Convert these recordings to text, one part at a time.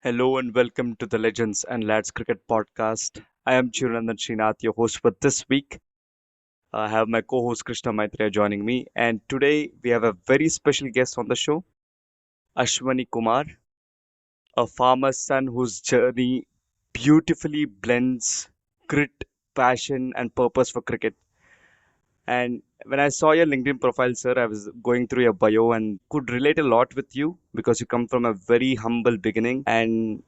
Hello and welcome to the Legends and Lads Cricket Podcast. I am Chiranandan Srinath, your host for this week. I have my co-host Krishna Maitreya joining me, and today we have a very special guest on the show, Ashwani Kumar, a farmer's son whose journey beautifully blends grit, passion, and purpose for cricket. And when I saw your LinkedIn profile, sir, I was going through your bio and could relate a lot with you because you come from a very humble beginning and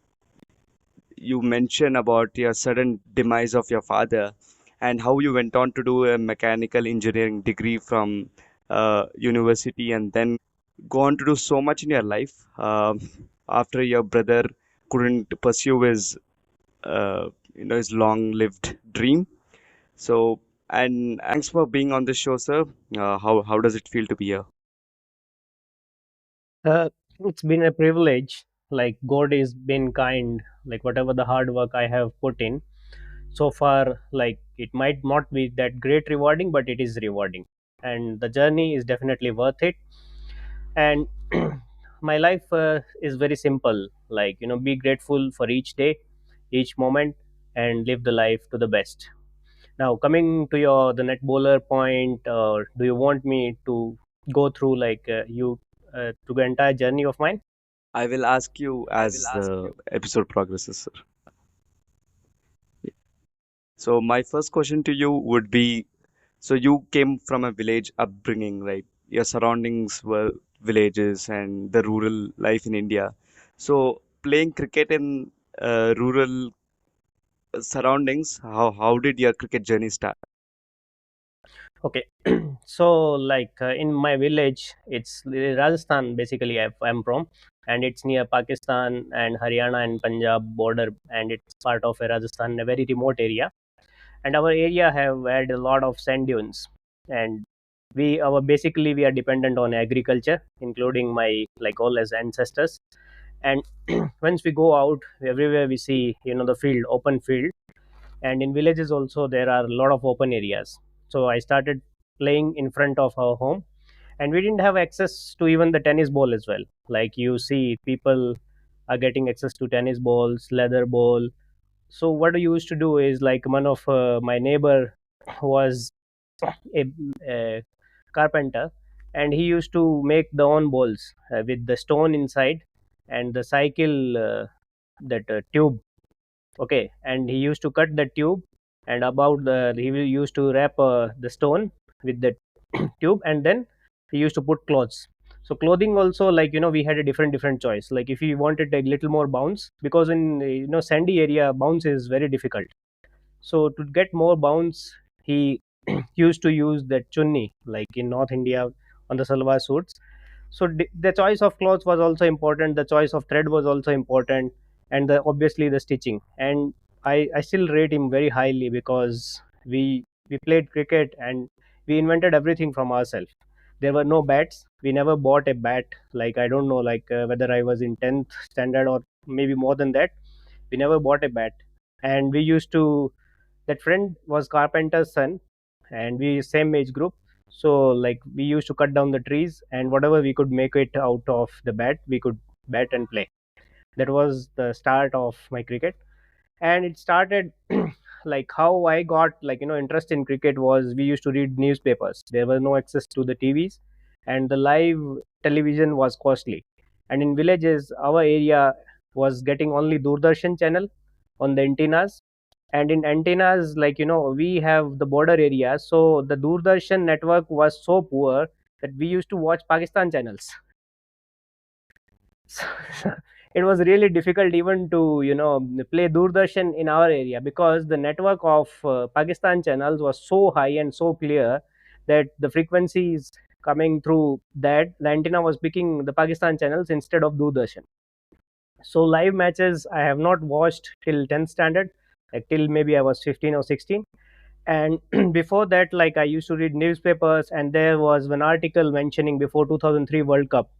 you mentioned about your sudden demise of your father and how you went on to do a mechanical engineering degree from university and then go on to do so much in your life after your brother couldn't pursue his his long-lived dream. So, and thanks for being on this show, sir. How does it feel to be here? Uh, it's been a privilege. Like God is been kind. Like whatever the hard work I have put in so far, like it might not be that great rewarding, but it is rewarding, and the journey is definitely worth it. And my life is very simple. Like be grateful for each day, each moment, and live the life to the best. Now, coming to your the net bowler point, do you want me to go through like you to the entire journey of mine? I will ask you as the episode progresses, sir. So my first question to you would be, so you came from a village upbringing, right? Your surroundings were villages and the rural life in India. So playing cricket in rural surroundings, how did your cricket journey start? Okay, so like in my village, it's Rajasthan basically. I'm from, and it's near Pakistan and Haryana and Punjab border, and it's part of Rajasthan, a very remote area. And our area have had a lot of sand dunes, and we are dependent on agriculture, including my like all as ancestors. And once we go out, everywhere we see the field, open field, and in villages also there are a lot of open areas. So I started playing in front of our home, and we didn't have access to even the tennis ball as well. Like you see people are getting access to tennis balls, leather ball. So what I used to do is like one of my neighbor was a carpenter, and he used to make the own balls with the stone inside and the cycle that tube. Okay, and he used to cut the tube, and about the he used to wrap the stone with the tube, and then he used to put clothes. So clothing also, like we had a different choice. Like if you wanted a little more bounce, because in sandy area bounce is very difficult. So to get more bounce, he used to use the chunni, like in North India on the salwar suits. So the choice of clothes was also important, the choice of thread was also important, and obviously the stitching. And I still rate him very highly because we played cricket and we invented everything from ourselves. There were no bats, we never bought a bat. Like I don't know, like whether I was in 10th standard or maybe more than that, we never bought a bat. And we used to, that friend was carpenter's son, and we same age group. So like we used to cut down the trees, and whatever we could make it out of the bat, we could bat and play. That was the start of my cricket. And it started like how I got like interest in cricket was we used to read newspapers. There was no access to the TVs, and the live television was costly. And in villages our area was getting only Doordarshan channel on the antennas. And in antennas, like we have the border area, so the Doordarshan network was so poor that we used to watch Pakistan channels. So it was really difficult even to play Doordarshan in our area, because the network of Pakistan channels was so high and so clear that the frequencies coming through that the antenna was picking the Pakistan channels instead of Doordarshan. So live matches I have not watched till 10th standard, like till maybe I was 15 or 16. And before that, like I used to read newspapers, and there was one article mentioning before 2003 World Cup,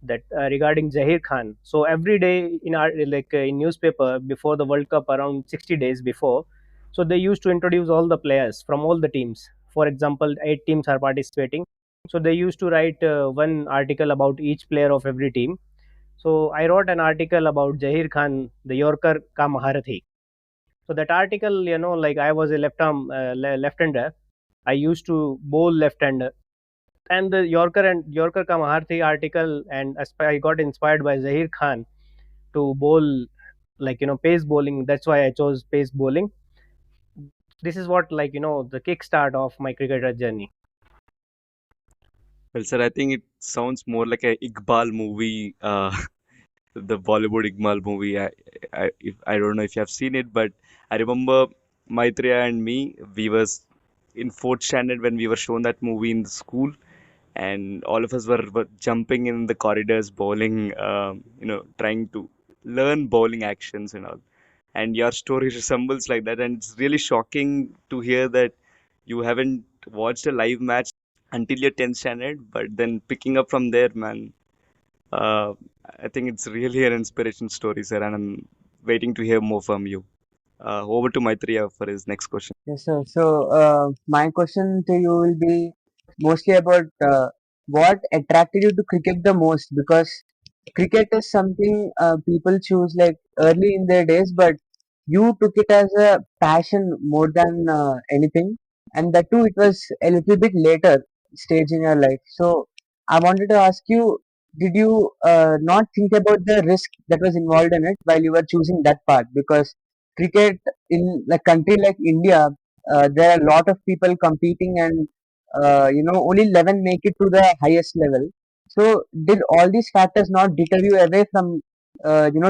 that regarding Zahir Khan. So every day in our like in newspaper before the World Cup, around 60 days before, so they used to introduce all the players from all the teams. For example, 8 teams are participating, so they used to write one article about each player of every team. So I wrote an article about Jahir Khan, the Yorker ka Maharathi. So that article, like I was a left-hander. I used to bowl left-hander, and the Yorker ka Maharathi article, and I got inspired by Zahir Khan to bowl, like pace bowling. That's why I chose pace bowling. This is what, like the kickstart of my cricketer journey. Well, sir, I think it sounds more like a Iqbal movie, the Bollywood Iqbal movie. I don't know if you have seen it, but I remember Maitreya and me, we was in fourth standard when we were shown that movie in the school, and all of us were jumping in the corridors, bowling, trying to learn bowling actions and all. And your story resembles like that, and it's really shocking to hear that you haven't watched a live match until your 10th standard, but then picking up from there, man. Uh, I think it's really an inspiration story, sir, and I'm waiting to hear more from you. Over to Maitreya for his next question. Yes, sir. So, my question to you will be mostly about what attracted you to cricket the most, because cricket is something people choose like early in their days, but you took it as a passion more than anything, and that too, it was a little bit later stage in your life. So, I wanted to ask you, did you not think about the risk that was involved in it while you were choosing that path? Because cricket in a country like India, there are a lot of people competing, and only 11 make it to the highest level. So, did all these factors not deter you away from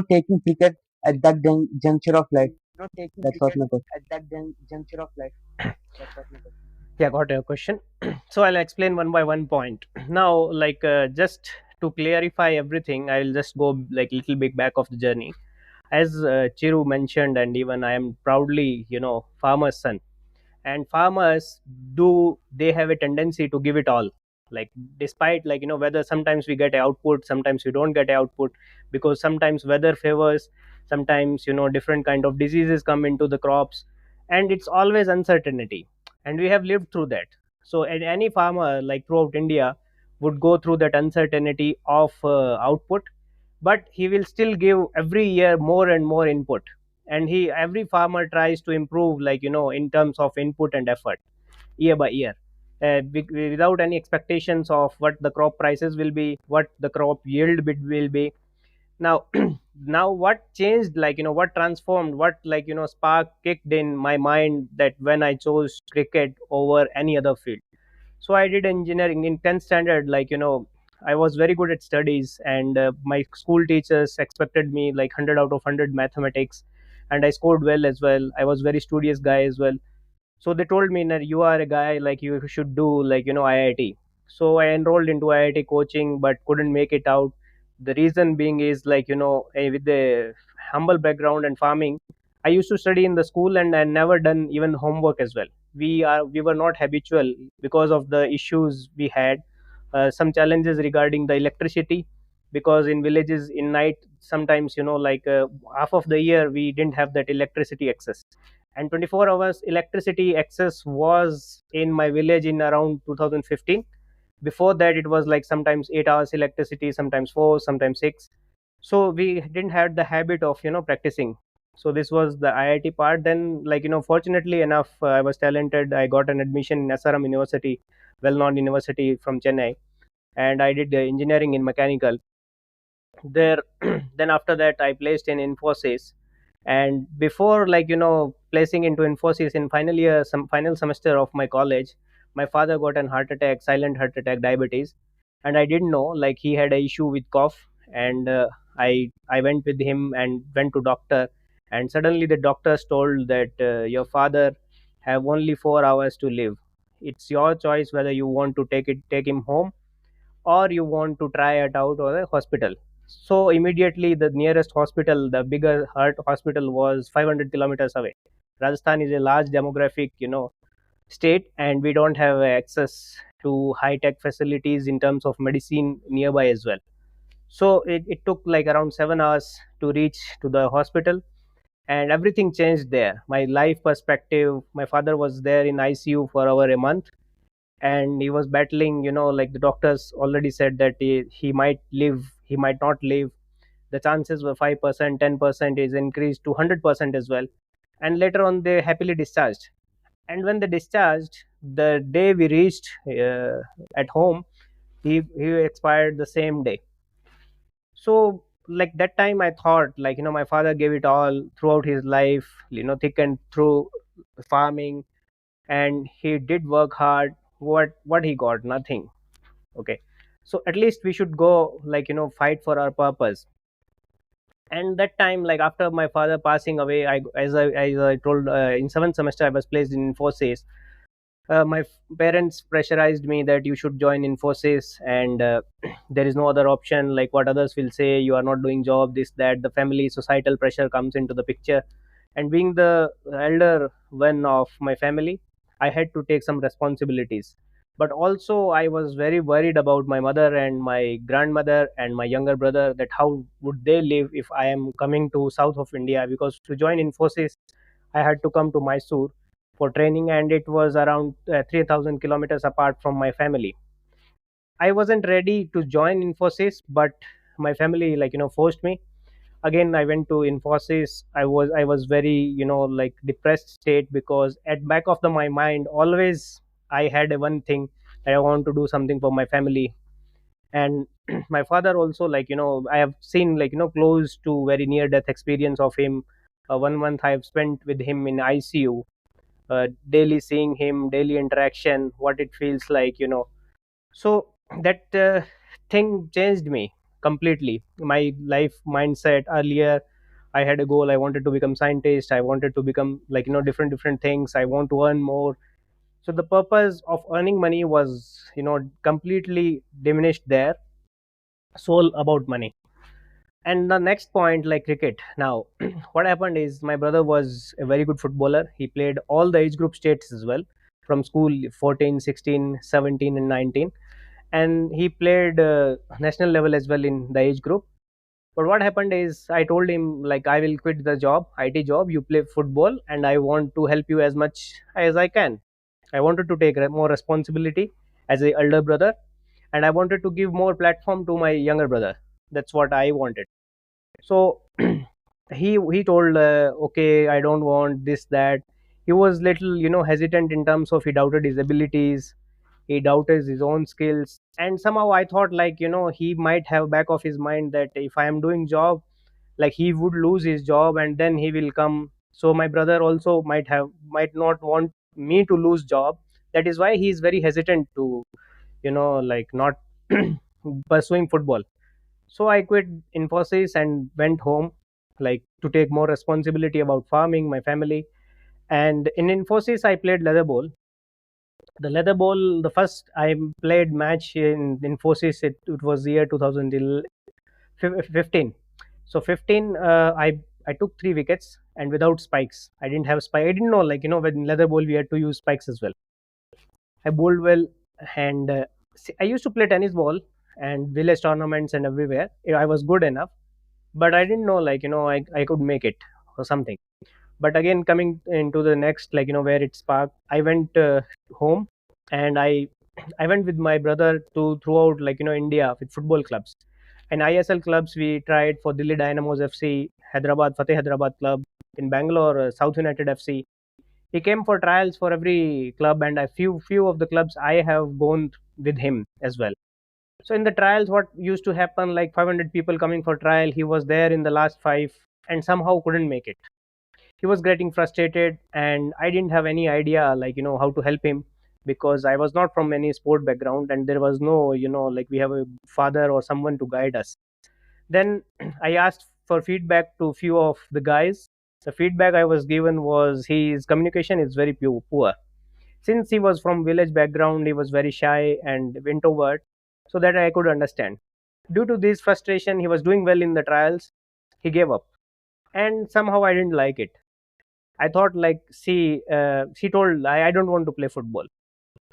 taking cricket at that juncture of life? Not taking That was cricket my question. at that juncture of life. That's what my question. Yeah, got your question. So I'll explain one by one point. Now, like just to clarify everything, I'll just go like little bit back of the journey. As Chiru mentioned, and even I am proudly, farmer's son. And farmers, do they have a tendency to give it all, like despite, like whether sometimes we get output, sometimes we don't get output, because sometimes weather favors, sometimes different kind of diseases come into the crops, and it's always uncertainty, and we have lived through that. So any farmer, like throughout India, would go through that uncertainty of output, but he will still give every year more and more input, and he every farmer tries to improve, like in terms of input and effort, year by year, without any expectations of what the crop prices will be, what the crop yield bit will be. Now now what changed, like what transformed, what, like spark kicked in my mind, that when I chose cricket over any other field. So I did engineering in 10th standard, like I was very good at studies, and my school teachers expected me like 100 out of 100 mathematics, and I scored well as well. I was very studious guy as well. So they told me that you are a guy, like you should do, like IIT. So I enrolled into IIT coaching, but couldn't make it out. The reason being is, like with the humble background and farming, I used to study in the school, and I never done even homework as well. We were not habitual because of the issues we had, some challenges regarding the electricity, because in villages in night sometimes, like half of the year we didn't have that electricity access, and 24 hours electricity access was in my village in around 2015. Before that, it was like sometimes 8 hours electricity, sometimes 4, sometimes 6. So we didn't have the habit of practicing. So this was the IIT part. Then, like fortunately enough, I was talented. I got an admission in SRM University, well known university from Chennai, and I did engineering in mechanical there. Then after that, I placed in Infosys, and before, like placing into Infosys in final year, some final semester of my college, my father got an heart attack, silent heart attack, diabetes, and I didn't know, like he had a issue with cough. And I went with him and went to doctor, and suddenly the doctors told that your father have only 4 hours to live. It's your choice whether you want to take him home, or you want to try it out or a hospital. So immediately the nearest hospital, the bigger heart hospital, was 500 kilometers away. Rajasthan is a large demographic, state, and we don't have access to high tech facilities in terms of medicine nearby as well. So it took like around 7 hours to reach to the hospital, and everything changed there. My life perspective, my father was there in ICU for over a month, and he was battling, like the doctors already said that he might live, he might not live. The chances were 5%, 10% is increased to 100% as well. And later on, they happily discharged. And when they discharged, the day we reached at home, he expired the same day. So like that time I thought, like, my father gave it all throughout his life, thick and through farming, and he did work hard. What he got? Nothing. Okay. So at least we should go, like, fight for our purpose. And that time, like, after my father passing away, as I told, in seventh semester I was placed in Infosys. My parents pressurized me that you should join Infosys, and there is no other option. Like, what others will say, you are not doing job, this, that. The family societal pressure comes into the picture, and being the elder one of my family, I had to take some responsibilities. But also I was very worried about my mother and my grandmother and my younger brother, that how would they live if I am coming to south of India, because to join Infosys I had to come to Mysore for training, and it was around 3000 kilometers apart from my family. I wasn't ready to join Infosys, but my family, like, forced me. Again I went to Infosys. I was very, like, depressed state, because at back of my mind always I had a one thing, that I want to do something for my family. And my father also, like, I have seen, like, close to very near death experience of him. 1 month I have spent with him in ICU, daily seeing him, daily interaction, what it feels like. So that thing changed me completely. My life mindset earlier, I had a goal. I wanted to become scientist. I wanted to become, like, different things. I want to earn more. So the purpose of earning money was, completely diminished there. It's all about money. And the next point, like cricket. Now, what happened is my brother was a very good footballer. He played all the age group states as well, from school, 14, 16, 17, and 19. And he played national level as well in the age group. But what happened is I told him, like, I will quit the job, IT job, you play football, and I want to help you as much as I can. I wanted to take more responsibility as a elder brother, and I wanted to give more platform to my younger brother. That's what I wanted. So he told, okay, I don't want this, that. He was little, hesitant in terms of, he doubted his abilities, he doubted his own skills. And somehow I thought, like, he might have back of his mind that if I am doing job, like, he would lose his job and then he will come. So my brother also might not want me to lose job. That is why he is very hesitant to, like, not pursuing football. So I quit Infosys and went home, like, to take more responsibility about farming, my family. And in Infosys, I played leather ball. The leather ball, the first I played match in Infosys, it was year 2015. So 15, I took 3 wickets and without spikes. I didn't have spike. I didn't know, like, when leather ball we had to use spikes as well. I bowled well, and I used to play tennis ball and village tournaments and everywhere. I was good enough, but I didn't know, like, I could make it or something. But again, coming into the next, like, where it sparked, I went home, and I went with my brother to throughout, like, India with football clubs and ISL clubs. We tried for Delhi Dynamos FC, Hyderabad Fateh Hyderabad club, in Bangalore, South United FC. He came for trials for every club, and a few of the clubs I have gone with him as well. So in the trials, what used to happen, like, 500 people coming for trial, he was there in the last five and somehow couldn't make it. He was getting frustrated, and I didn't have any idea, like, how to help him, because I was not from any sport background, and there was no, like, we have a father or someone to guide us. Then I asked for feedback to few of the guys. The feedback I was given was his communication is very poor. Since he was from village background, he was very shy and introvert, so that I could understand. Due to this frustration, he was doing well in the trials, he gave up. And somehow I didn't like it. I thought, like, see, she told, I don't want to play football.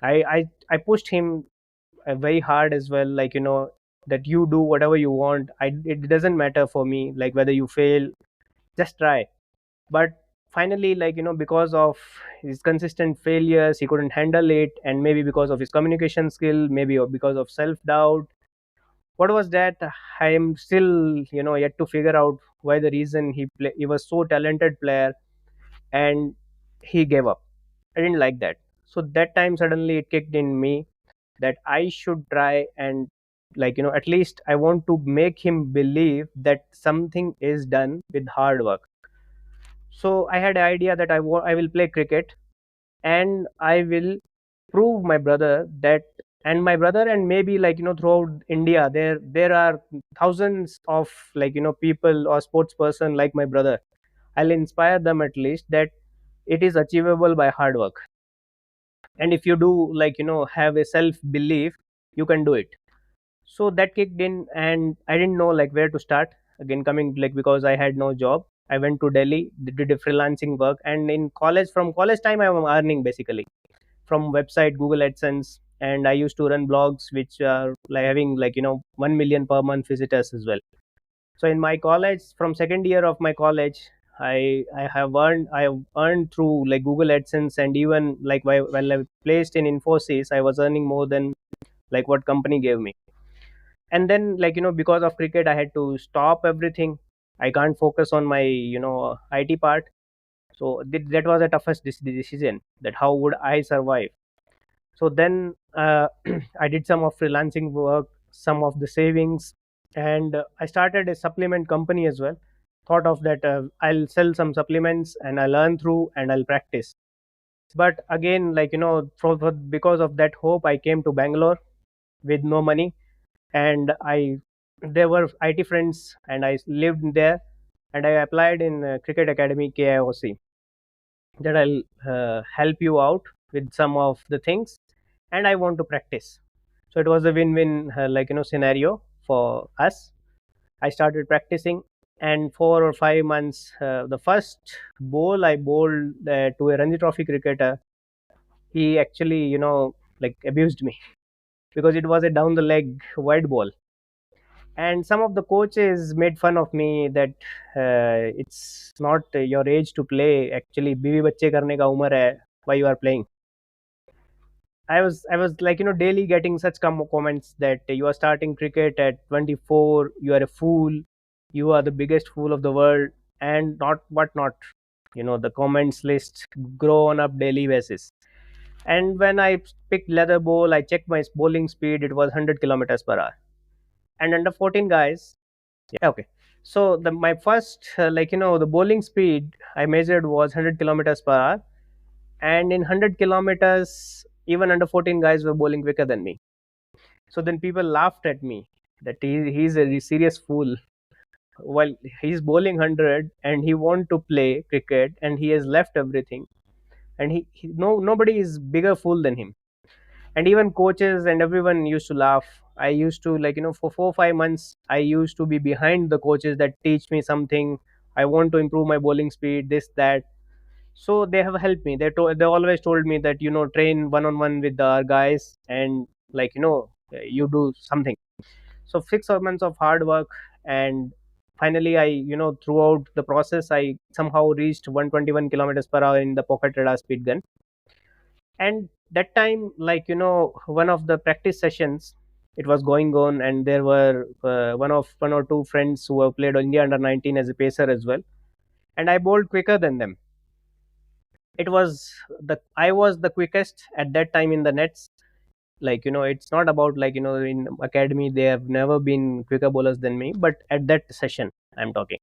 I pushed him very hard as well, like, that you do whatever you want. It doesn't matter for me, like, whether you fail, just try. But finally, like, because of his consistent failures, he couldn't handle it, and maybe because of his communication skill, maybe, or because of self doubt, What was that? I am still, yet to figure out why the reason he was so talented player and he gave up. I didn't like that. So that time suddenly it kicked in me that I should try and, at least I want to make him believe that something is done with hard work. So I had an idea that I will play cricket and I will prove my brother that, and my brother, and maybe, throughout India there are thousands of, people or sports person like my brother. I'll inspire them at least that it is achievable by hard work, and if you do, have a self belief, you can do it. So that kicked in, and I didn't know where to start. Again, coming, because I had no job, I went to Delhi, did a freelancing work, and in college, from college time, I was earning basically from website Google AdSense, and I used to run blogs which are having 1 million per month visitors as well. So in my college, from second year of my college, I have earned through Google AdSense, and even while I placed in Infosys, I was earning more than what company gave me. And then, because of cricket, I had to stop everything. I can't focus on my IT part. So that was the toughest decision, that how would I survive. So then I did some of freelancing work, some of the savings, and I started a supplement company as well. Thought of that, I'll sell some supplements and I'll learn through and I'll practice. But again, because of that hope, I came to Bangalore with no money, and I there were IT friends, and I lived there, and I applied in Cricket Academy KIOC, that I'll help you out with some of the things, and I want to practice. So it was a win-win, scenario for us. I started practicing, and 4 or 5 months, the first bowl I bowled to a Ranji Trophy cricketer, he actually, abused me because it was a down the leg wide ball, and some of the coaches made fun of me that it's not your age to play, actually बीवी बच्चे करने का उम्र है, why you are playing. I was daily getting such comments that you are starting cricket at 24, you are a fool, you are the biggest fool of the world, and not what not. The comments list grow on up daily basis. And when I picked leather ball, I checked my bowling speed, it was 100 kilometers per hour. And under 14 guys, yeah, okay. So my first, the bowling speed I measured was 100 kilometers per hour, and in 100 kilometers, even under 14 guys were bowling quicker than me. So then people laughed at me that he's a serious fool. While he's bowling 100 and he want to play cricket and he has left everything, and nobody is bigger fool than him. And even coaches and everyone used to laugh. I used to, for 4 or 5 months, I used to be behind the coaches that teach me something. I want to improve my bowling speed, this that. So they have helped me. They always told me that, train one on one with the guys, and you do something. So 6 months of hard work, and finally I, throughout the process, I somehow reached 121 kilometers per hour in the pocket radar speed gun. And that time, one of the practice sessions, it was going on, and there were one or two friends who have played India under 19 as a pacer as well, and I bowled quicker than them. It was the I was the quickest at that time in the nets. It's not about, in academy they have never been quicker bowlers than me, but at that session I'm talking.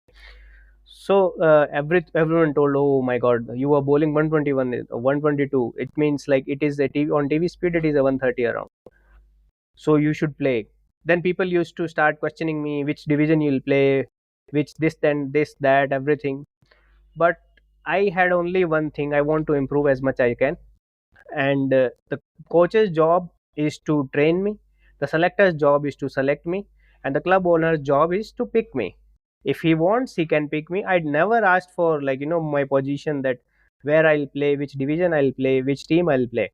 So everyone told, oh my god, you are bowling 121, 122. It means it is a on TV speed, it is a 130 around. So you should play. Then people used to start questioning me, which division you'll play, which this, then this, that, everything. But I had only one thing: I want to improve as much I can, and the coach's job is to train me, the selector's job is to select me, and the club owner's job is to pick me. If he wants, he can pick me. I'd never asked for, my position, that where I'll play, which division I'll play, which team I'll play.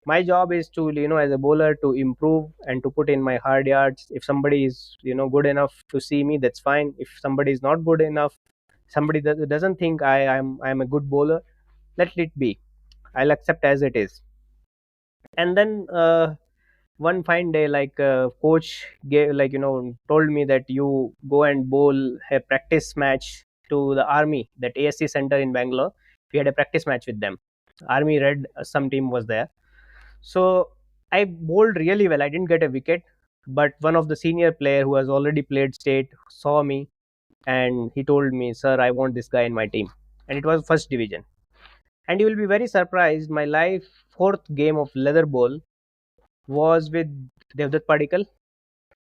My job is to, as a bowler, to improve and to put in my hard yards. If somebody is, good enough to see me, that's fine. If somebody is not good enough, somebody that doesn't think I'm a good bowler, let it be. I'll accept as it is. And then one fine day, like coach gave, like told me that you go and bowl a practice match to the army, that ASC center in Bangalore. We had a practice match with them. Army red, some team was there. So I bowled really well. I didn't get a wicket, but one of the senior player who has already played state saw me, and he told me, "Sir, I want this guy in my team." And it was first division. And you will be very surprised. My life fourth game of leather ball was with Devdutt Padikal,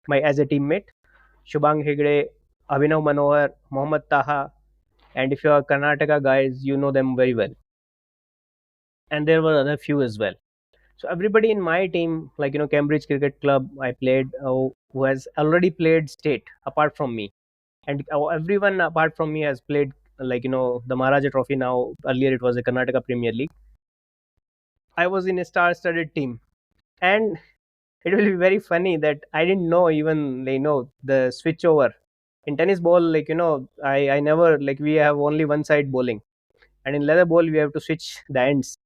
my as a teammate, Shubhang Hegde, Abhinav Manohar, Mohammad Taha, and if you are Karnataka guys, you know them very well. And there were other few as well. So everybody in my team, like Cambridge Cricket Club, I played, who has already played state apart from me, and everyone apart from me has played, like the Maharaja Trophy now. Earlier it was a Karnataka Premier League. I was in a star-studded team, and it will be very funny that I didn't know even the switch over in tennis ball. Like I never, like, we have only one side bowling, and in leather ball we have to switch the ends.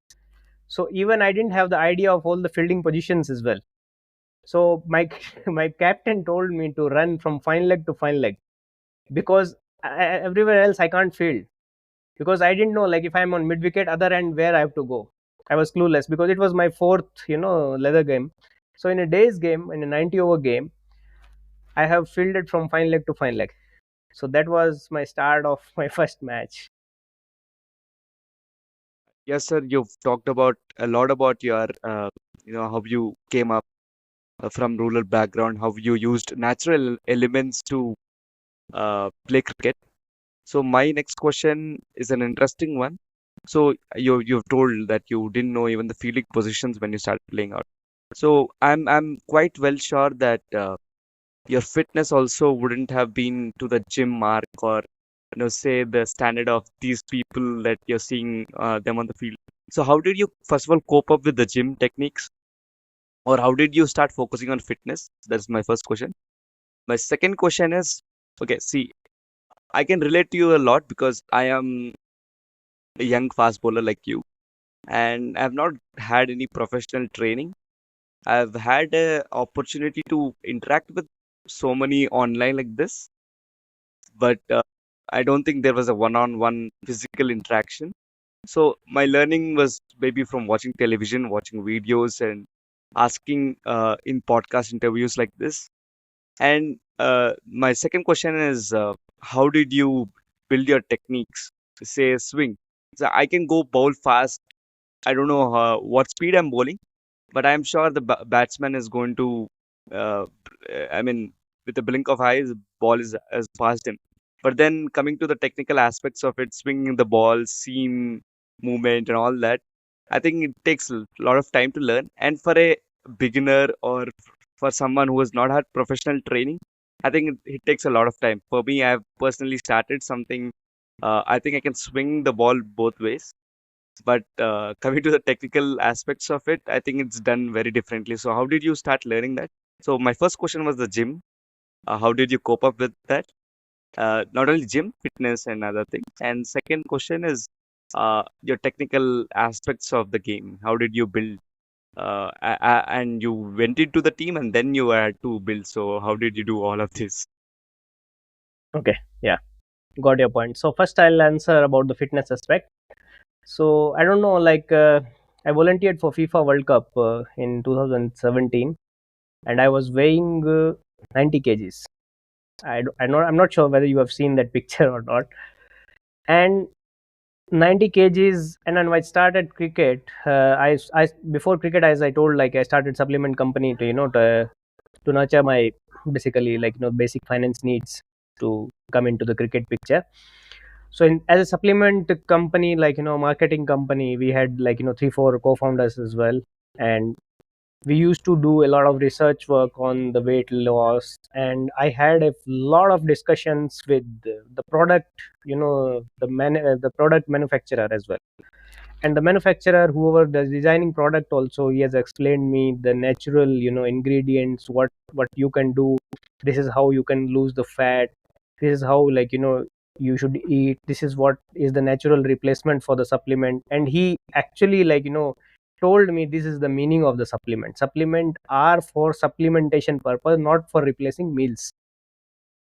So even I didn't have the idea of all the fielding positions as well. So my my captain told me to run from fine leg to fine leg, because everywhere else I can't field, because I didn't know, like, if I'm on mid wicket other end where I have to go. I was clueless because it was my fourth leather game. So in a day's game, in a 90 over game, I have fielded from fine leg to fine leg. So that was my start of my first match. Yes, sir. You've talked about a lot about your, how you came up from rural background, how you used natural elements to play cricket. So my next question is an interesting one. So you've told that you didn't know even the fielding positions when you started playing out. So I'm quite well sure that your fitness also wouldn't have been to the gym mark, or say the standard of these people that you're seeing them on the field. So how did you first of all cope up with the gym techniques, or how did you start focusing on fitness? That's my first question. My second question is, okay, see, I can relate to you a lot because I am a young fast bowler like you, and I've not had any professional training. I've had a opportunity to interact with so many online like this, but I don't think there was a one-on-one physical interaction. So my learning was maybe from watching television, watching videos, and asking in podcast interviews like this. And my second question is, how did you build your techniques? Say swing. So I can go bowl fast. I don't know what speed I'm bowling, but I'm sure the batsman is going to, uh, I mean, with a blink of eyes, ball is as past him. But then coming to the technical aspects of it, swinging the ball, seam movement, and all that, I think it takes a lot of time to learn. And for a beginner, or for someone who has not had professional training, I think it takes a lot of time. For me, I've personally started something. I think I can swing the ball both ways, but coming to the technical aspects of it, I think it's done very differently. So, how did you start learning that? So, my first question was the gym. How did you cope up with that? Not only gym, fitness, and other things. And second question is your technical aspects of the game. How did you build? And you went into the team, and then you had to build. So, how did you do all of this? Okay, yeah, got your point. So first I'll answer about the fitness aspect. So I don't know, like I volunteered for FIFA World Cup in 2017, and I was weighing 90 kgs. I'm not sure whether you have seen that picture or not. And 90 kgs, and then when I started cricket, I before cricket, as I told, like I started supplement company to to nurture my, basically, like basic finance needs to come into the cricket picture. So as a supplement company, like marketing company, we had, like 3-4 co-founders as well, and we used to do a lot of research work on the weight loss, and I had a lot of discussions with the product, the product manufacturer as well. And the manufacturer, whoever the designing product, also he has explained me the natural ingredients, what you can do. This is how you can lose the fat. This is how, like you should eat. This is what is the natural replacement for the supplement. And he actually, like told me this is the meaning of the supplement. Supplement are for supplementation purpose, not for replacing meals.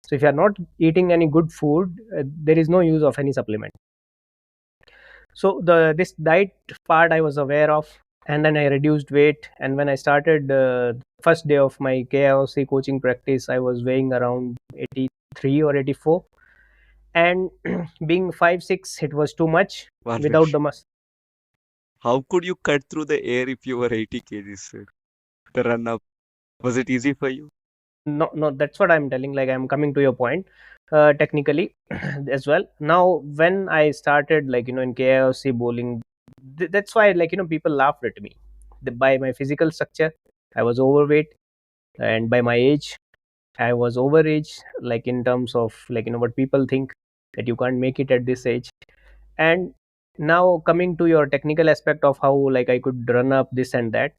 So if you are not eating any good food, there is no use of any supplement. So the this diet part I was aware of, and then I reduced weight. And when I started first day of my KIOC coaching practice, I was weighing around 83 or 84, and being 5'6", it was too much without Varnish, the muscle. how could you cut through the air if you were 80 kgs, sir? The run up, was it easy for you? No, no, that's what I'm telling. Like, I'm coming to your point, technically as well. Now, when I started, like, in KIOC bowling, that's why, like, people laughed at me. By my physical structure, I was overweight, and by my age, I was overage, like in terms of, like, what people think, that you can't make it at this age. And now, coming to your technical aspect of how, like, I could run up this and that,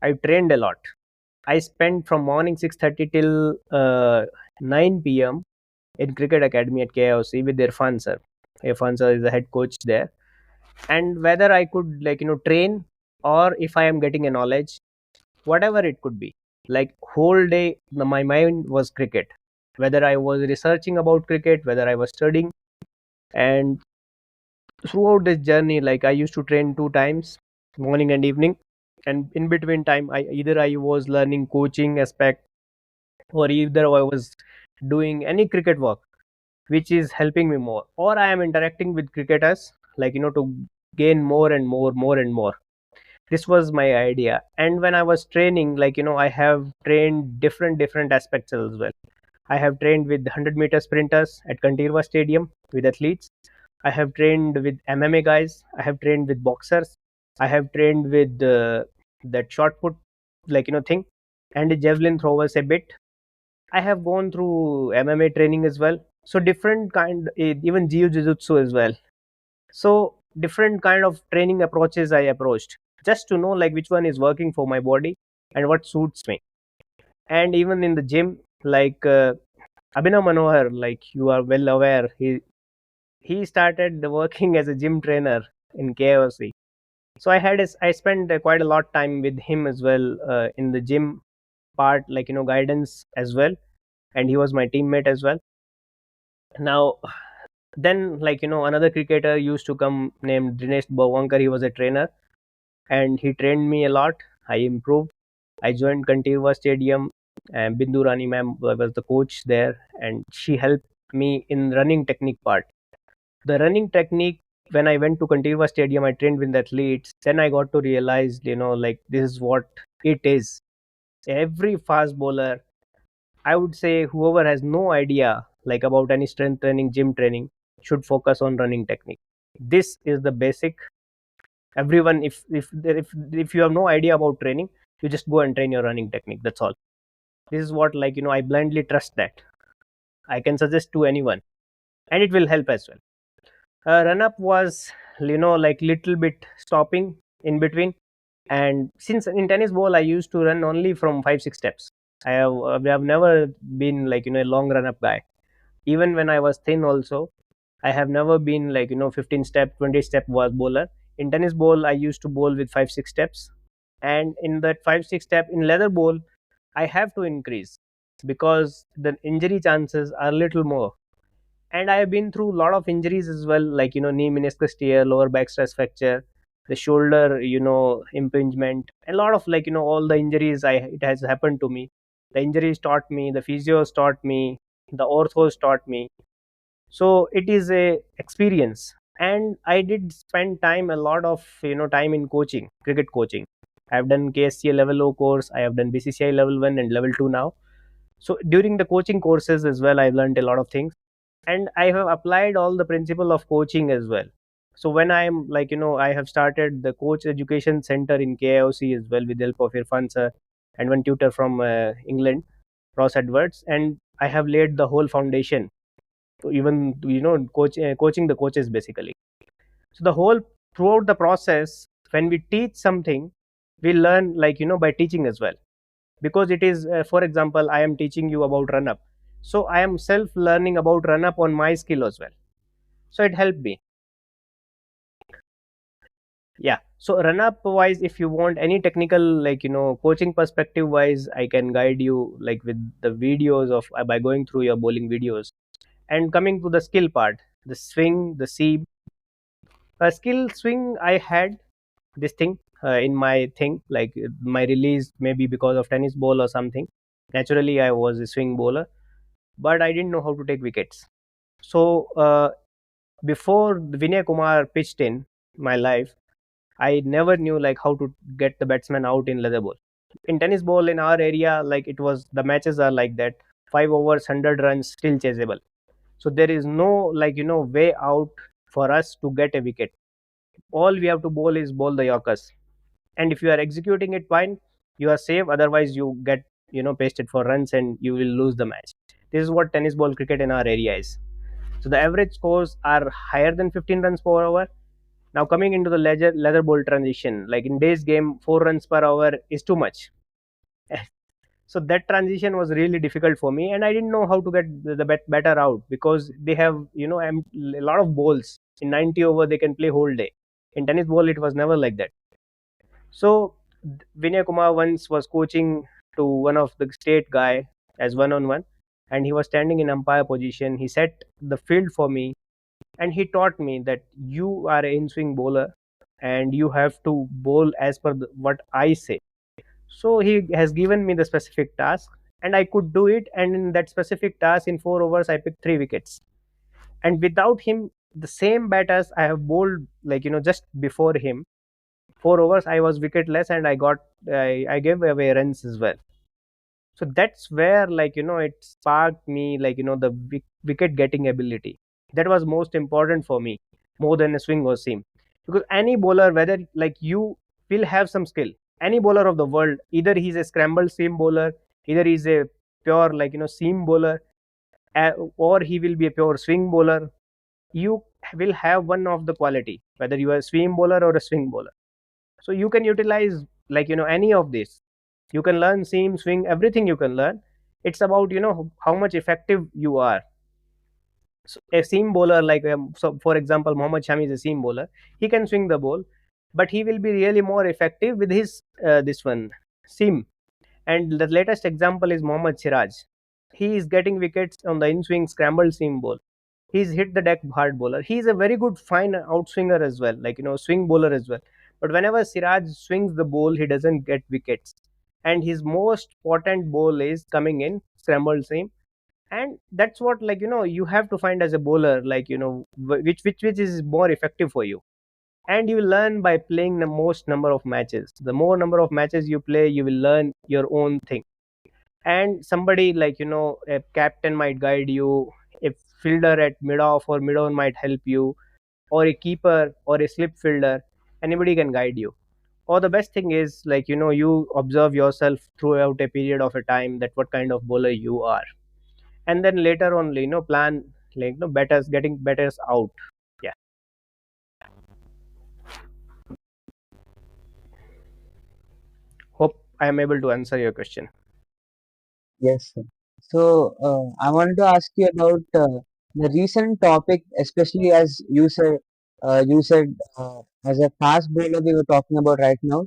I trained a lot. I spent from morning 6:30 till 9 p.m. in cricket academy at KIOC with Irfan sir. Irfan sir is the head coach there. And whether I could, like, train, or if I am getting a knowledge, whatever it could be, like, whole day my mind was cricket. Whether I was researching about cricket, whether I was studying. And throughout this journey, like, I used to train 2 times, morning and evening. And in between time, I was learning coaching aspect, or either I was doing any cricket work which is helping me more, or I am interacting with cricketers, like, to gain more and more and more. This was my idea. And when I was training, like, I have trained different aspects as well. I have trained with 100-meter sprinters at Kantirva Stadium with athletes. I have trained with MMA guys. I have trained with boxers. I have trained with that shot put, like, thing, and the javelin throwers a bit. I have gone through MMA training as well. So different kind, even jiu-jitsu as well. So different kind of training approaches I approached, just to know, like, which one is working for my body and what suits me. And even in the gym, like, Abhinav Manohar, like, you are well aware, he started working as a gym trainer in KOC. So I spent quite a lot time with him as well, in the gym part, like, guidance as well. And he was my teammate as well. Now, then, like, another cricketer used to come named Dinesh Bhavankar. He was a trainer, and he trained me a lot. I improved. I joined Kantirva Stadium, and Bindu Rani ma'am was the coach there, and she helped me in running technique part. The running technique, when I went to Kantirva Stadium, I trained with the athletes. Then I got to realize, like, this is what it is. Every fast bowler, I would say, whoever has no idea, like, about any strength training, gym training, should focus on running technique. This is the basic. Everyone, if you have no idea about training, you just go and train your running technique. That's all. This is what, like, I blindly trust that. I can suggest to anyone, and it will help as well. Run up was, like, little bit stopping in between. And since in tennis ball I used to run only from 5-6 steps, I have never been, like, a long run up guy. Even when I was thin also, I have never been, like, 15 step, 20 step was bowler. In tennis ball I used to bowl with 5-6 steps. And in that 5-6 step in leather ball, I have to increase, because the injury chances are little more. And I have been through a lot of injuries as well, like, knee meniscus tear, lower back stress fracture, the shoulder, impingement, a lot of, like, all the injuries I it has happened to me. The injuries taught me, the physios taught me, the orthos taught me. So it is a experience. And I did spend time, a lot of, time in coaching, cricket coaching. I have done KSCA level O course, I have done BCCI level 1 and level 2 now. So during the coaching courses as well, I learned a lot of things, and I have applied all the principle of coaching as well. So when I am, like, I have started the coach education center in KIOC as well, with the help of Irfan sir and one tutor from England, Ross Edwards. And I have laid the whole foundation to even, coaching the coaches basically. So the whole, throughout the process, when we teach something, we learn, like, by teaching as well. Because it is, for example, I am teaching you about run up, so I am self learning about run up on my skill as well. So it helped me. Yeah, so run up wise, if you want any technical, coaching perspective wise, I can guide you like with the videos of by going through your bowling videos. And coming to the skill part, the swing, the seam, skill swing, I had this thing in my thing, like my release, maybe because of tennis ball or something. Naturally I was a swing bowler, but I didn't know how to take wickets. So before Vinay Kumar pitched in my life, I never knew like how to get the batsman out in leather ball. In tennis ball in our area, like it was, the matches are like that: 5 overs, 100 runs, still chaseable. So there is no way out for us to get a wicket. All we have to bowl is bowl the Yorkers, and if you are executing it fine, you are safe. Otherwise, you get pasted for runs and you will lose the match. This is what tennis ball cricket in our area is. So the average scores are higher than 15 runs per over. Now coming into the leather ball transition, like in days game, 4 runs per hour is too much. So that transition was really difficult for me, and I didn't know how to get the better out, because they have a lot of balls. In 90 over they can play whole day. In tennis ball it was never like that. So Vinay Kumar once was coaching to one of the state guy as one on one, and he was standing in umpire position. He set the field for me, and he taught me that you are an in swing bowler and you have to bowl as per what I say. So he has given me the specific task, and I could do it. And in that specific task, in 4 overs, I picked 3 wickets. And without him, the same batters I have bowled, just before him, 4 overs, I was wicketless, and I gave away runs as well. So that's where it sparked me, the wicket getting ability. That was most important for me, more than a swing or seam. Because any bowler, whether like you will have some skill, any bowler of the world, either he's a scrambled seam bowler, either he's a pure seam bowler, or he will be a pure swing bowler, you will have one of the quality, whether you are a swing bowler or a swing bowler. So you can utilize any of this. You can learn seam, swing, everything you can learn. It's about how much effective you are. So a seam bowler, so for example, Mohammad Shami is a seam bowler. He can swing the ball, but he will be really more effective with his this one seam. And the latest example is Mohammad Siraj. He is getting wickets on the in swing scrambled seam ball. He's hit the deck hard bowler. He's a very good fine outswinger as well, swing bowler as well. But whenever Siraj swings the ball, he doesn't get wickets. And his most potent ball is coming in scrambled seam. And that's what you have to find as a bowler, which is more effective for you. And you will learn by playing the most number of matches. The more number of matches you play, you will learn your own thing. And somebody a captain might guide you, a fielder at mid off or mid on might help you, or a keeper or a slip fielder. Anybody can guide you. Or the best thing is you observe yourself throughout a period of a time, that what kind of bowler you are, and then later on plan betters, getting betters out. Yeah, hope I am able to answer your question. Yes, sir. So, I wanted to ask you about the recent topic, especially as you said, as a fast bowler we were talking about right now.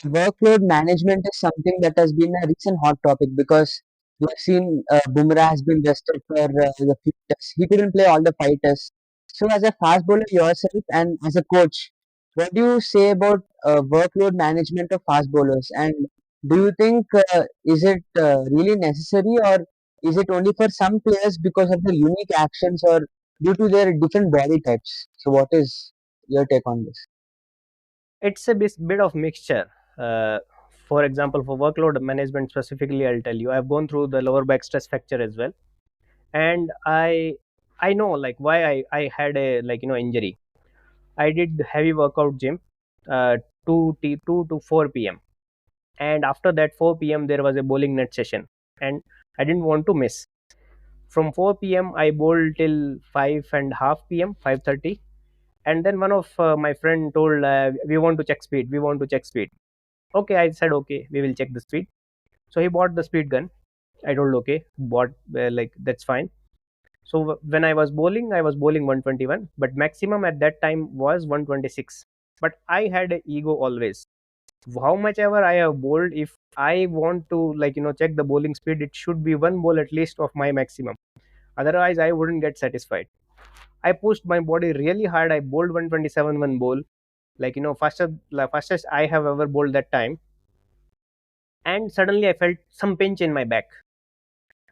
Workload management is something that has been a recent hot topic because we've seen Bumrah has been rested for the few tests. He couldn't play all the 5 tests. So, as a fast bowler yourself and as a coach, what do you say about workload management of fast bowlers? And do you think is it really necessary, or is it only for some players because of the unique actions or due to their different body types? So, what is your take on this? It's a bit of mixture. uh, for example, for workload management specifically, I'll tell you, I've gone through the lower back stress fracture as well. And I know why I had a injury. I did heavy workout gym, 2 to 4 p.m. And after that 4 p.m. there was a bowling net session, and I didn't want to miss. From 4 p.m. I bowled till 5:30 p.m., 5:30. And then one of my friend told, we want to check speed, we want to check speed. Okay, I said okay, we will check the speed. So he bought the speed gun. I told okay, bought, that's fine. So when I was bowling 121, but maximum at that time was 126. but I had a ego always. How much ever I have bowled, if I want to check the bowling speed, it should be one ball at least of my maximum. Otherwise, I wouldn't get satisfied. I pushed my body really hard. I bowled 127 one bowl, fastest I have ever bowled that time. And suddenly I felt some pinch in my back.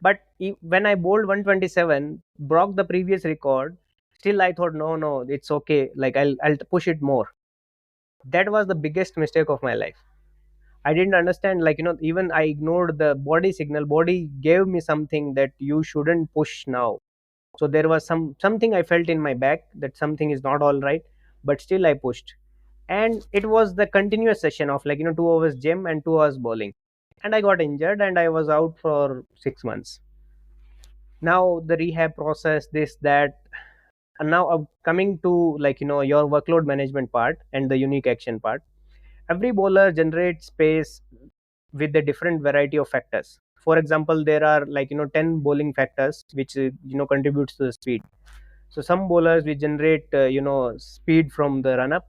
But when I bowled 127, broke the previous record, still I thought, no, no, it's okay. Like I'll push it more. That was the biggest mistake of my life. I didn't understand, even I ignored the body signal. Body gave me something that you shouldn't push now. So there was something I felt in my back that something is not all right, but still I pushed. And it was the continuous session of 2 hours gym and 2 hours bowling. And I got injured and I was out for 6 months. Now the rehab process, this, that. And now coming to your workload management part and the unique action part. Every bowler generates space with a different variety of factors. For example, there are 10 bowling factors which contributes to the speed. So some bowlers will generate speed from the run up.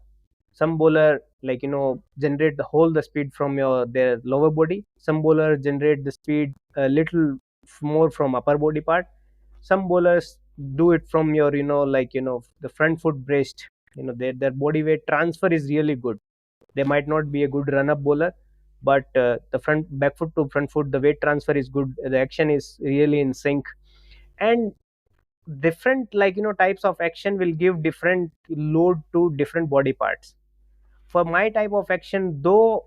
Some bowler generate the whole the speed from their lower body. Some bowler generate the speed a little more from upper body part. Some bowlers do it from your the front foot braced. Their body weight transfer is really good. They might not be a good run up bowler, but the front back foot to front foot, the weight transfer is good. The action is really in sync. And different types of action will give different load to different body parts. For my type of action, though,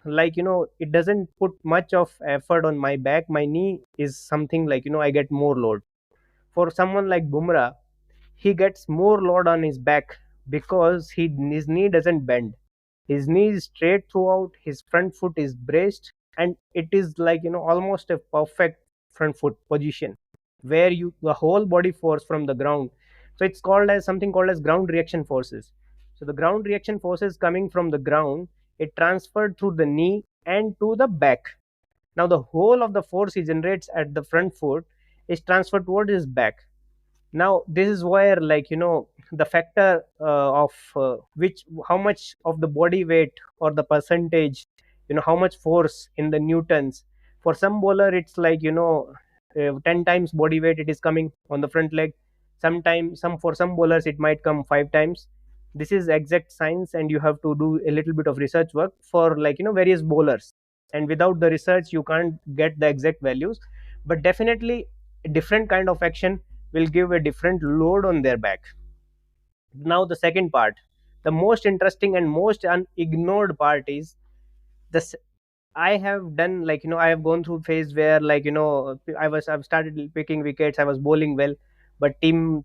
it doesn't put much of effort on my back, my knee is something I get more load. For someone like Bumrah, he gets more load on his back because his knee doesn't bend. His knee is straight throughout, his front foot is braced, and it is almost a perfect front foot position where you the whole body force from the ground. So it's called as something called as ground reaction forces. So the ground reaction forces coming from the ground, it transferred through the knee and to the back. Now the whole of the force he generates at the front foot is transferred towards his back. Now this is where the factor of which how much of the body weight or the percentage, how much force in the newtons. For some bowler it's 10 times body weight it is coming on the front leg. Sometimes for some bowlers it might come 5 times. This is exact science and you have to do a little bit of research work for various bowlers, and without the research you can't get the exact values. But definitely a different kind of action will give a different load on their back. Now the second part, the most interesting and most unignored part is this. I have done I have gone through phase where I've started picking wickets, I was bowling well, but team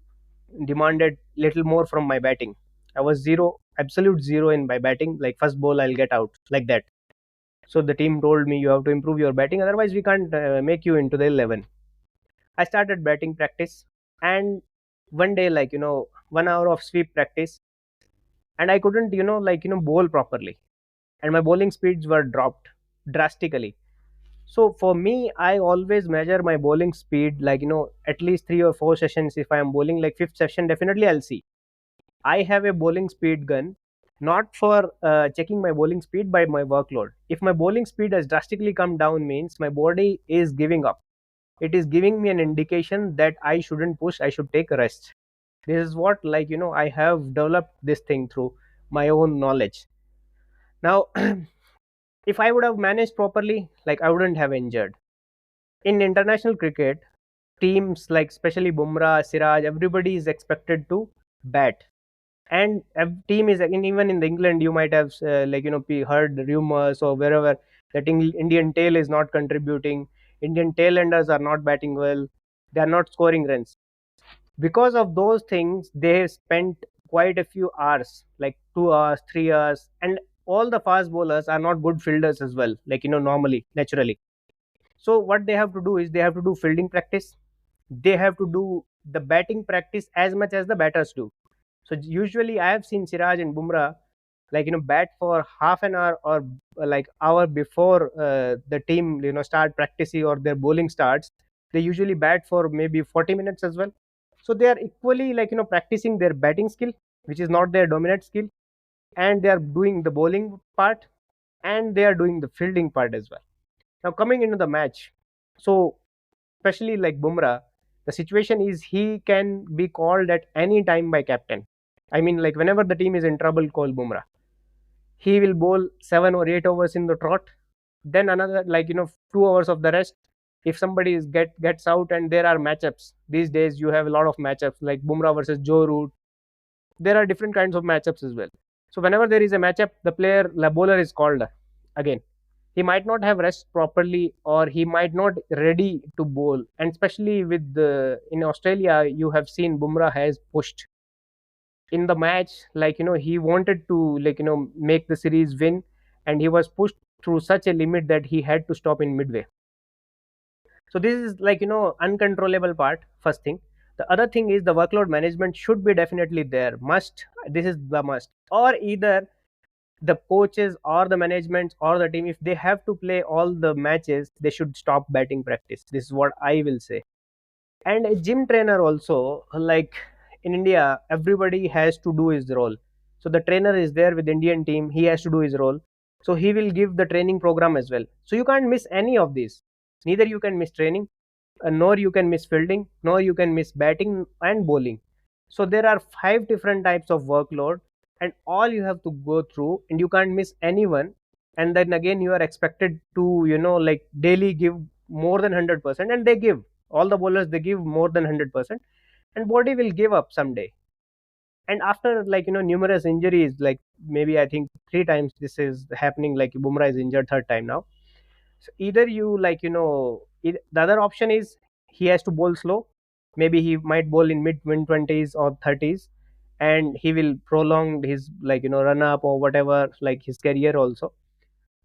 demanded little more from my batting. I was zero, absolute zero in my batting, like first ball I'll get out like that. So the team told me you have to improve your batting, otherwise we can't make you into the 11. I started batting practice, and one day 1 hour of sweep practice, and I couldn't bowl properly, and my bowling speeds were dropped drastically. So for me, I always measure my bowling speed at least 3 or 4 sessions. If I am bowling like fifth session, definitely I'll see. I have a bowling speed gun, not for checking my bowling speed by my workload. If my bowling speed has drastically come down, means my body is giving up. It is giving me an indication that I shouldn't push, I should take a rest. This is what I have developed this thing through my own knowledge. Now if I would have managed properly, I wouldn't have injured. In international cricket, teams like especially Bumrah, Siraj, everybody is expected to bat. And a team is even in the England, you might have heard rumors or wherever that Indian tail is not contributing, Indian tailenders are not batting well, they are not scoring runs. Because of those things, they have spent quite a few hours, like 2 hours, 3 hours, and all the fast bowlers are not good fielders as well, normally, naturally. So what they have to do is they have to do fielding practice, they have to do the batting practice as much as the batters do. So usually I have seen Siraj and Bumrah bat for half an hour or hour before the team start practicing or their bowling starts. They usually bat for maybe 40 minutes as well. So they are equally practicing their batting skill, which is not their dominant skill. and they are doing the bowling part, and they are doing the fielding part as well. Now coming into the match, so especially like Bumrah, the situation is he can be called at any time by captain. I mean, like whenever the team is in trouble, call Bumrah. He will bowl 7 or 8 overs in the trot, then another, like 2 hours of the rest. If somebody gets out, and there are matchups these days, you have a lot of matchups like Bumrah versus Joe Root. There are different kinds of matchups as well. So whenever there is a matchup, the bowler is called again. He might not have rest properly, or he might not ready to bowl. And especially with the in Australia, you have seen Bumrah has pushed in the match, like he wanted to, like make the series win, and he was pushed through such a limit that he had to stop in midway. So this is, like uncontrollable part, first thing. The other thing is the workload management should be definitely there, must. This is the must. Or either the coaches or the management or the team, if they have to play all the matches, they should stop batting practice. This is what I will say. And a gym trainer also, like in India, everybody has to do his role. So the trainer is there with the Indian team, he has to do his role. So he will give the training program as well. So you can't miss any of these. Neither you can miss training, nor you can miss fielding, nor you can miss batting and bowling. So there are 5 different types of workload, and all you have to go through, and you can't miss anyone. And then again, you are expected to, like daily give more than 100%, and they give, all the bowlers, they give more than 100%, and body will give up someday. And after, like numerous injuries, like maybe I think 3 times this is happening, like Bumrah is injured third time now. So either you, like the other option is he has to bowl slow. Maybe he might bowl in mid 20s or 30s, and he will prolong his, like run up or whatever, like his career also.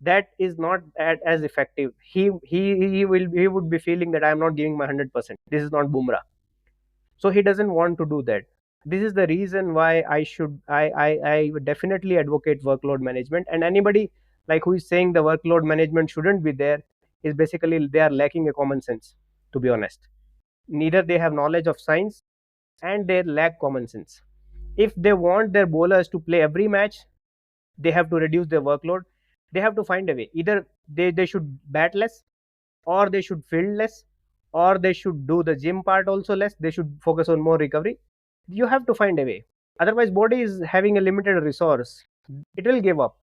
That is not as effective. He would be feeling that I am not giving my 100%. This is not Bumrah. So he doesn't want to do that. This is the reason why I would definitely advocate workload management. And anybody, like who is saying the workload management shouldn't be there, is basically they are lacking a common sense, to be honest. Neither they have knowledge of science, and they lack common sense. If they want their bowlers to play every match, they have to reduce their workload. They have to find a way. Either they should bat less, or they should field less, or they should do the gym part also less. They should focus on more recovery. You have to find a way. Otherwise, body is having a limited resource. It will give up.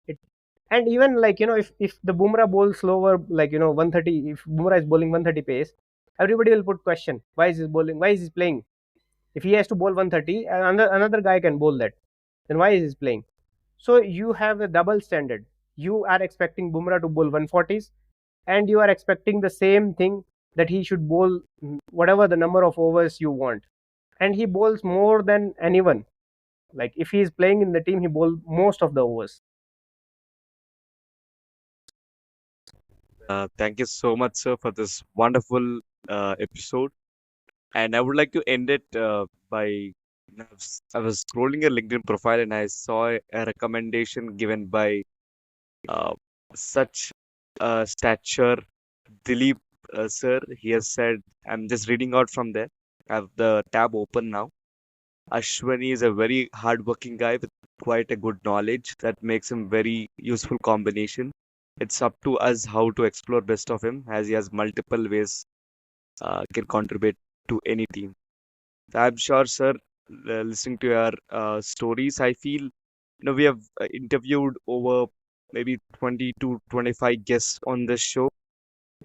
And even, like if the Bumrah bowls slower, like 130, if Bumrah is bowling 130 pace, everybody will put question: why is he bowling? Why is he playing? If he has to bowl 130, another guy can bowl that. Then why is he playing? So you have a double standard. You are expecting Bumrah to bowl 140s, and you are expecting the same thing, that he should bowl whatever the number of overs you want. And he bowls more than anyone. Like if he is playing in the team, he bowls most of the overs. Thank you so much, sir, for this wonderful episode. And I would like to end it by I was scrolling a LinkedIn profile and I saw a recommendation given by uh, such stature Dilip, sir. He has said, I'm just reading out from there. I have the tab open now. Ashwani is a very hardworking guy with quite a good knowledge that makes him very useful combination. It's up to us how to explore best of him, as he has multiple ways can contribute to any team. I'm sure, sir, listening to your stories, I feel we have interviewed over maybe 20 to 25 guests on this show,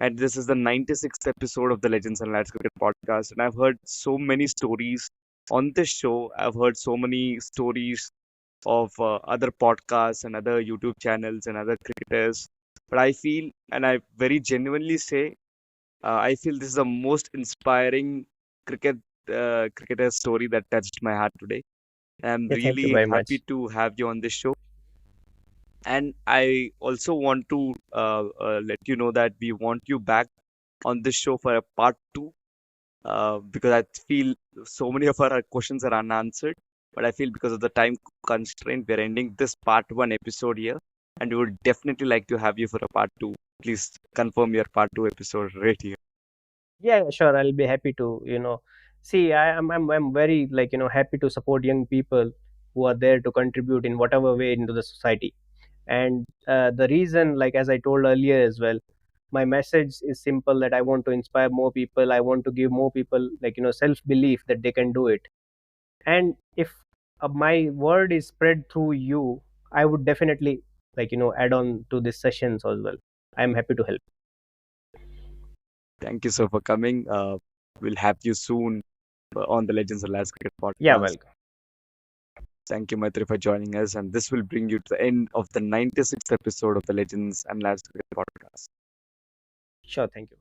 and this is the 96th episode of the Legends and Lads Cricket podcast. And I've heard so many stories on this show. I've heard so many stories of other podcasts and other YouTube channels and other cricketers. But I feel, and I very genuinely say, I feel this is the most inspiring cricket cricketer story that touched my heart today. I'm Yeah, thank you really very happy much. to have you on this show. And I also want to let you know that we want you back on this show for a part two, because I feel so many of our questions are unanswered. But I feel because of the time constraint, we're ending this part one episode here. And we would definitely like to have you for a part two. Please confirm your part two episode right here. Yeah, sure. I'll be happy to, see, I'm very, like, happy to support young people. who are there to contribute in whatever way into the society. And the reason, like as I told earlier as well, my message is simple, that I want to inspire more people. I want to give more people, like, self belief that they can do it. And if my word is spread through you, I would definitely, like, add on to these sessions as well. I'm happy to help. Thank you so for coming. We'll have you soon on the Legends of Last Cricket Yeah, podcast. welcome. Thank you, Maitri, for joining us. And this will bring you to the end of the 96th episode of the Legends and Last Cricket podcast. Sure, thank you.